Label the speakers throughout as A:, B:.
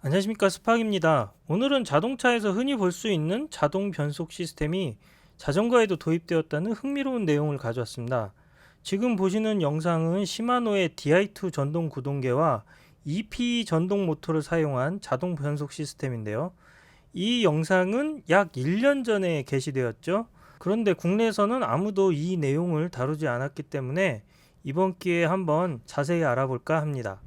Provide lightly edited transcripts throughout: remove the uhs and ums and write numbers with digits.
A: 안녕하십니까, 스팍입니다. 오늘은 자동차에서 흔히 볼 수 있는 자동 변속 시스템이 자전거에도 도입되었다는 흥미로운 내용을 가져왔습니다. 지금 보시는 영상은 시마노의 DI2 전동 구동계와 EP 전동 모터를 사용한 자동 변속 시스템인데요. 이 영상은 약 1년 전에 게시되었죠. 그런데 국내에서는 아무도 이 내용을 다루지 않았기 때문에 이번 기회에 한번 자세히 알아볼까 합니다.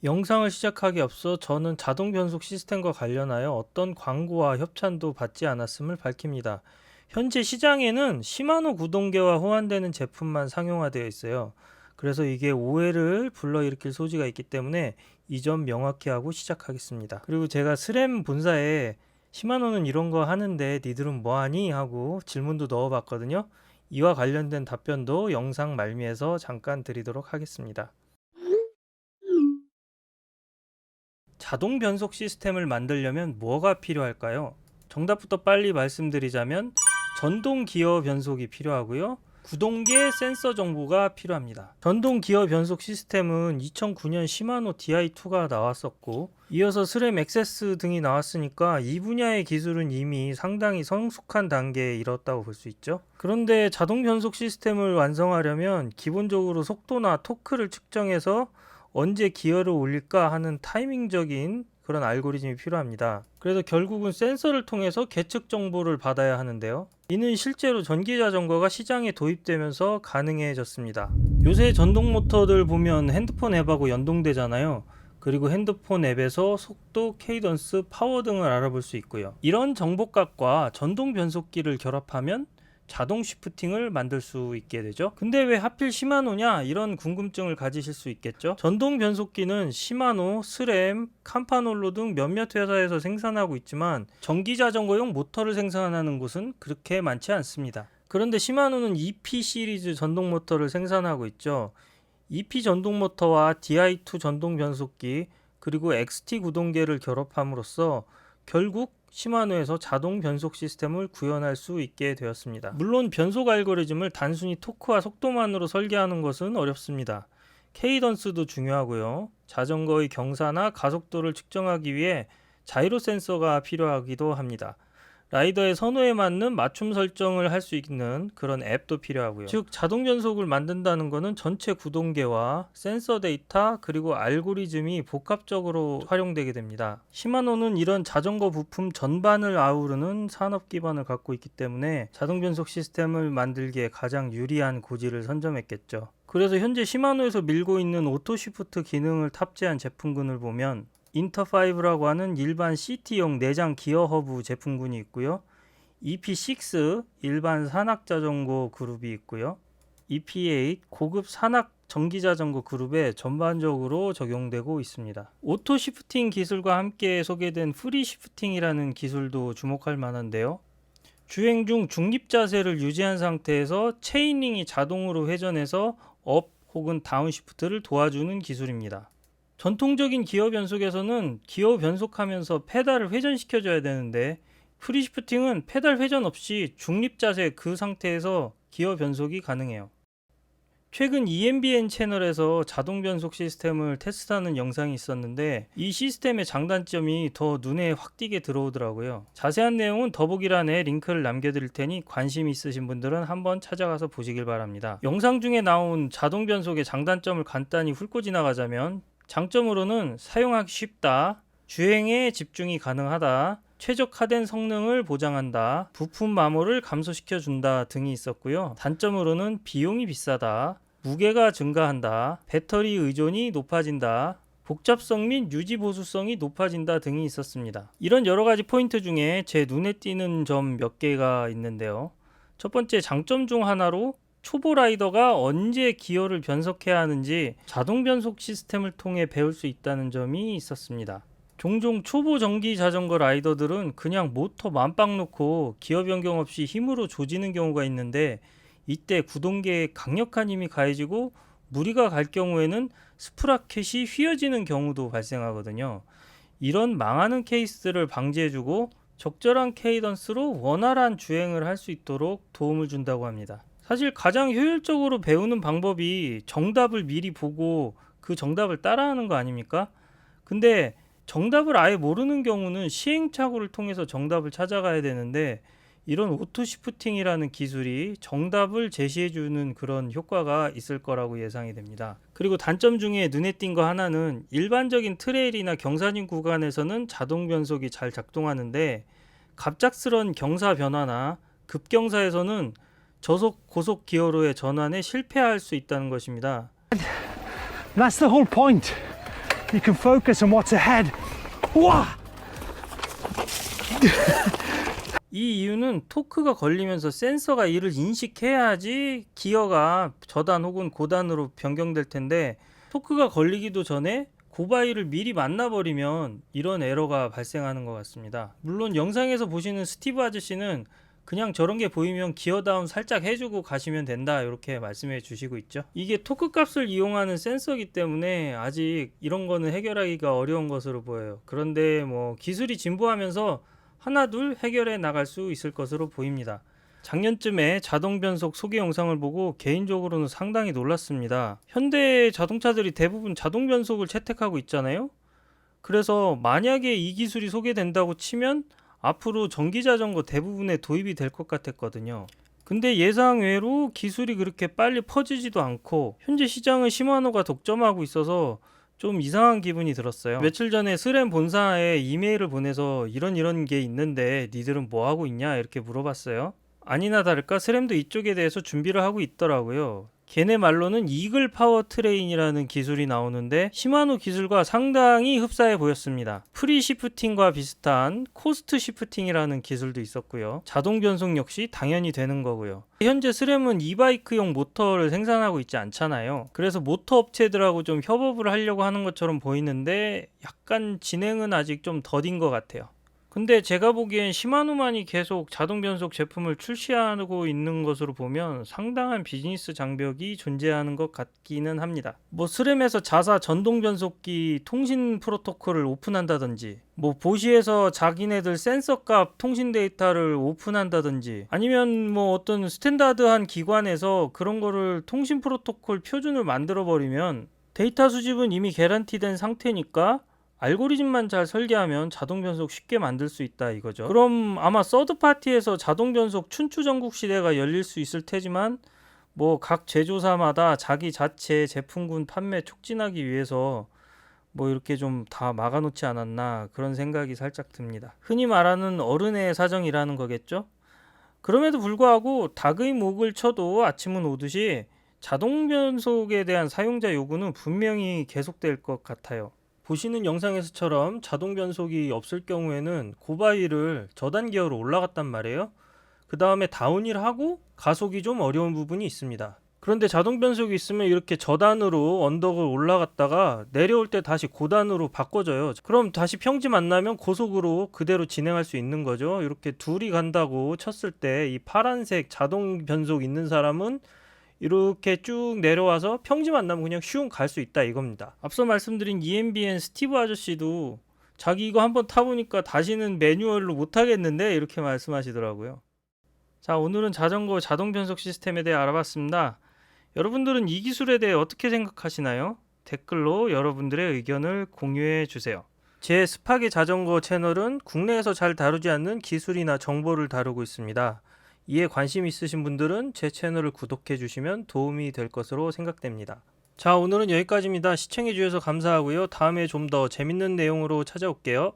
A: 영상을 시작하기 앞서 저는 자동 변속 시스템과 관련하여 어떤 광고와 협찬도 받지 않았음을 밝힙니다. 현재 시장에는 시마노 구동계와 호환되는 제품만 상용화되어 있어요. 그래서 이게 오해를 불러일으킬 소지가 있기 때문에 이 점 명확히 하고 시작하겠습니다. 그리고 제가 스램 본사에 시마노는 이런 거 하는데 니들은 뭐하니? 하고 질문도 넣어봤거든요. 이와 관련된 답변도 영상 말미에서 잠깐 드리도록 하겠습니다. 자동 변속 시스템을 만들려면 뭐가 필요할까요? 정답부터 빨리 말씀드리자면 전동 기어 변속이 필요하고요. 구동계 센서 정보가 필요합니다. 전동 기어 변속 시스템은 2009년 시마노 DI2가 나왔었고 이어서 스램 액세스 등이 나왔으니까 이 분야의 기술은 이미 상당히 성숙한 단계에 이뤘다고 볼 수 있죠. 그런데 자동 변속 시스템을 완성하려면 기본적으로 속도나 토크를 측정해서 언제 기어를 올릴까 하는 타이밍적인 그런 알고리즘이 필요합니다. 그래서 결국은 센서를 통해서 계측 정보를 받아야 하는데요. 이는 실제로 전기 자전거가 시장에 도입되면서 가능해졌습니다. 요새 전동 모터들 보면 핸드폰 앱하고 연동되잖아요. 그리고 핸드폰 앱에서 속도, 케이던스, 파워 등을 알아볼 수 있고요. 이런 정보값과 전동 변속기를 결합하면 자동 쉬프팅을 만들 수 있게 되죠. 근데 왜 하필 시마노냐? 이런 궁금증을 가지실 수 있겠죠. 전동 변속기는 시마노, 스램, 캄파놀로 등 몇몇 회사에서 생산하고 있지만 전기 자전거용 모터를 생산하는 곳은 그렇게 많지 않습니다. 그런데 시마노는 EP 시리즈 전동 모터를 생산하고 있죠. EP 전동 모터와 DI2 전동 변속기 그리고 XT 구동계를 결합함으로써 결국 시마노에서 자동 변속 시스템을 구현할 수 있게 되었습니다. 물론 변속 알고리즘을 단순히 토크와 속도만으로 설계하는 것은 어렵습니다. 케이던스도 중요하고요. 자전거의 경사나 가속도를 측정하기 위해 자이로 센서가 필요하기도 합니다. 라이더의 선호에 맞는 맞춤 설정을 할 수 있는 그런 앱도 필요하고요. 즉 자동 변속을 만든다는 것은 전체 구동계와 센서 데이터 그리고 알고리즘이 복합적으로 활용되게 됩니다. 시마노는 이런 자전거 부품 전반을 아우르는 산업 기반을 갖고 있기 때문에 자동 변속 시스템을 만들기에 가장 유리한 고지를 선점했겠죠. 그래서 현재 시마노에서 밀고 있는 오토 쉬프트 기능을 탑재한 제품군을 보면 인터5라고 하는 일반 CT용 내장 기어 허브 제품군이 있고요. EP6 일반 산악 자전거 그룹이 있고요. EP8 고급 산악 전기 자전거 그룹에 전반적으로 적용되고 있습니다. 오토 시프팅 기술과 함께 소개된 프리 시프팅이라는 기술도 주목할 만한데요. 주행 중 중립 자세를 유지한 상태에서 체인링이 자동으로 회전해서 업 혹은 다운 시프트를 도와주는 기술입니다. 전통적인 기어 변속에서는 기어 변속하면서 페달을 회전시켜줘야 되는데 프리시프팅은 페달 회전 없이 중립 자세 그 상태에서 기어 변속이 가능해요. 최근 EMBN 채널에서 자동 변속 시스템을 테스트하는 영상이 있었는데 이 시스템의 장단점이 더 눈에 확 띄게 들어오더라고요. 자세한 내용은 더보기란에 링크를 남겨드릴 테니 관심 있으신 분들은 한번 찾아가서 보시길 바랍니다. 영상 중에 나온 자동 변속의 장단점을 간단히 훑고 지나가자면 장점으로는 사용하기 쉽다, 주행에 집중이 가능하다, 최적화된 성능을 보장한다, 부품 마모를 감소시켜준다 등이 있었고요. 단점으로는 비용이 비싸다, 무게가 증가한다, 배터리 의존이 높아진다, 복잡성 및 유지 보수성이 높아진다 등이 있었습니다. 이런 여러 가지 포인트 중에 제 눈에 띄는 점 몇 개가 있는데요. 첫 번째 장점 중 하나로 초보 라이더가 언제 기어를 변속해야 하는지 자동 변속 시스템을 통해 배울 수 있다는 점이 있었습니다. 종종 초보 전기 자전거 라이더들은 그냥 모터 만빵 놓고 기어 변경 없이 힘으로 조지는 경우가 있는데 이때 구동계에 강력한 힘이 가해지고 무리가 갈 경우에는 스프라켓이 휘어지는 경우도 발생하거든요. 이런 망하는 케이스를 방지해주고 적절한 케이던스로 원활한 주행을 할 수 있도록 도움을 준다고 합니다. 사실 가장 효율적으로 배우는 방법이 정답을 미리 보고 그 정답을 따라하는 거 아닙니까? 근데 정답을 아예 모르는 경우는 시행착오를 통해서 정답을 찾아가야 되는데, 이런 오토 시프팅이라는 기술이 정답을 제시해주는 그런 효과가 있을 거라고 예상이 됩니다. 그리고 단점 중에 눈에 띈 거 하나는, 일반적인 트레일이나 경사진 구간에서는 자동 변속이 잘 작동하는데 갑작스런 경사 변화나 급경사에서는 저속 고속 기어로의 전환에 실패할 수 있다는 것입니다.
B: That's the whole point. You can focus on what's ahead. Whoa!
A: 이 이유는 토크가 걸리면서 센서가 이를 인식해야지 기어가 저단 혹은 고단으로 변경될 텐데, 토크가 걸리기도 전에 고바위를 미리 만나버리면 이런 에러가 발생하는 것 같습니다. 물론 영상에서 보시는 스티브 아저씨는 그냥 저런 게 보이면 기어 다운 살짝 해주고 가시면 된다, 이렇게 말씀해 주시고 있죠. 이게 토크 값을 이용하는 센서이기 때문에 아직 이런 거는 해결하기가 어려운 것으로 보여요. 그런데 뭐 기술이 진보하면서 하나둘 해결해 나갈 수 있을 것으로 보입니다. 작년쯤에 자동 변속 소개 영상을 보고 개인적으로는 상당히 놀랐습니다. 현대 자동차들이 대부분 자동 변속을 채택하고 있잖아요. 그래서 만약에 이 기술이 소개된다고 치면 앞으로 전기 자전거 대부분에 도입이 될 것 같았거든요. 근데 예상 외로 기술이 그렇게 빨리 퍼지지도 않고 현재 시장은 시마노가 독점하고 있어서 좀 이상한 기분이 들었어요. 며칠 전에 스램 본사에 이메일을 보내서 이런 게 있는데 니들은 뭐 하고 있냐 이렇게 물어봤어요. 아니나 다를까 스램도 이쪽에 대해서 준비를 하고 있더라고요. 걔네 말로는 이글 파워 트레인이라는 기술이 나오는데 시마노 기술과 상당히 흡사해 보였습니다. 프리 시프팅과 비슷한 코스트 시프팅이라는 기술도 있었고요. 자동 변속 역시 당연히 되는 거고요. 현재 스램은 이바이크용 모터를 생산하고 있지 않잖아요. 그래서 모터 업체들하고 좀 협업을 하려고 하는 것처럼 보이는데 약간 진행은 아직 좀 더딘 것 같아요. 근데 제가 보기엔 시마노만이 계속 자동 변속 제품을 출시하고 있는 것으로 보면 상당한 비즈니스 장벽이 존재하는 것 같기는 합니다. 뭐 스램에서 자사 전동 변속기 통신 프로토콜을 오픈한다든지, 뭐 보시에서 자기네들 센서 값 통신 데이터를 오픈한다든지, 아니면 뭐 어떤 스탠다드한 기관에서 그런 거를 통신 프로토콜 표준을 만들어 버리면 데이터 수집은 이미 개런티된 상태니까 알고리즘만 잘 설계하면 자동 변속 쉽게 만들 수 있다 이거죠. 그럼 아마 서드파티에서 자동 변속 춘추 전국 시대가 열릴 수 있을 테지만, 뭐 각 제조사마다 자기 자체 제품군 판매 촉진하기 위해서 뭐 이렇게 좀 다 막아놓지 않았나, 그런 생각이 살짝 듭니다. 흔히 말하는 어른의 사정이라는 거겠죠. 그럼에도 불구하고 닭의 목을 쳐도 아침은 오듯이 자동 변속에 대한 사용자 요구는 분명히 계속될 것 같아요. 보시는 영상에서처럼 자동 변속이 없을 경우에는 고바위를 저단 기어로 올라갔단 말이에요. 그 다음에 다운힐 하고 가속이 좀 어려운 부분이 있습니다. 그런데 자동 변속이 있으면 이렇게 저단으로 언덕을 올라갔다가 내려올 때 다시 고단으로 바꿔줘요. 그럼 다시 평지 만나면 고속으로 그대로 진행할 수 있는 거죠. 이렇게 둘이 간다고 쳤을 때 이 파란색 자동 변속 있는 사람은 이렇게 쭉 내려와서 평지 만나면 그냥 슝 갈 수 있다 이겁니다. 앞서 말씀드린 EMBN 스티브 아저씨도 자기 이거 한번 타보니까 다시는 매뉴얼로 못하겠는데 이렇게 말씀하시더라고요. 자, 오늘은 자전거 자동 변속 시스템에 대해 알아봤습니다. 여러분들은 이 기술에 대해 어떻게 생각하시나요? 댓글로 여러분들의 의견을 공유해 주세요. 제 스파게 자전거 채널은 국내에서 잘 다루지 않는 기술이나 정보를 다루고 있습니다. 이에 관심 있으신 분들은 제 채널을 구독해 주시면 도움이 될 것으로 생각됩니다. 자, 오늘은 여기까지입니다. 시청해 주셔서 감사하고요. 다음에 좀 더 재밌는 내용으로 찾아올게요.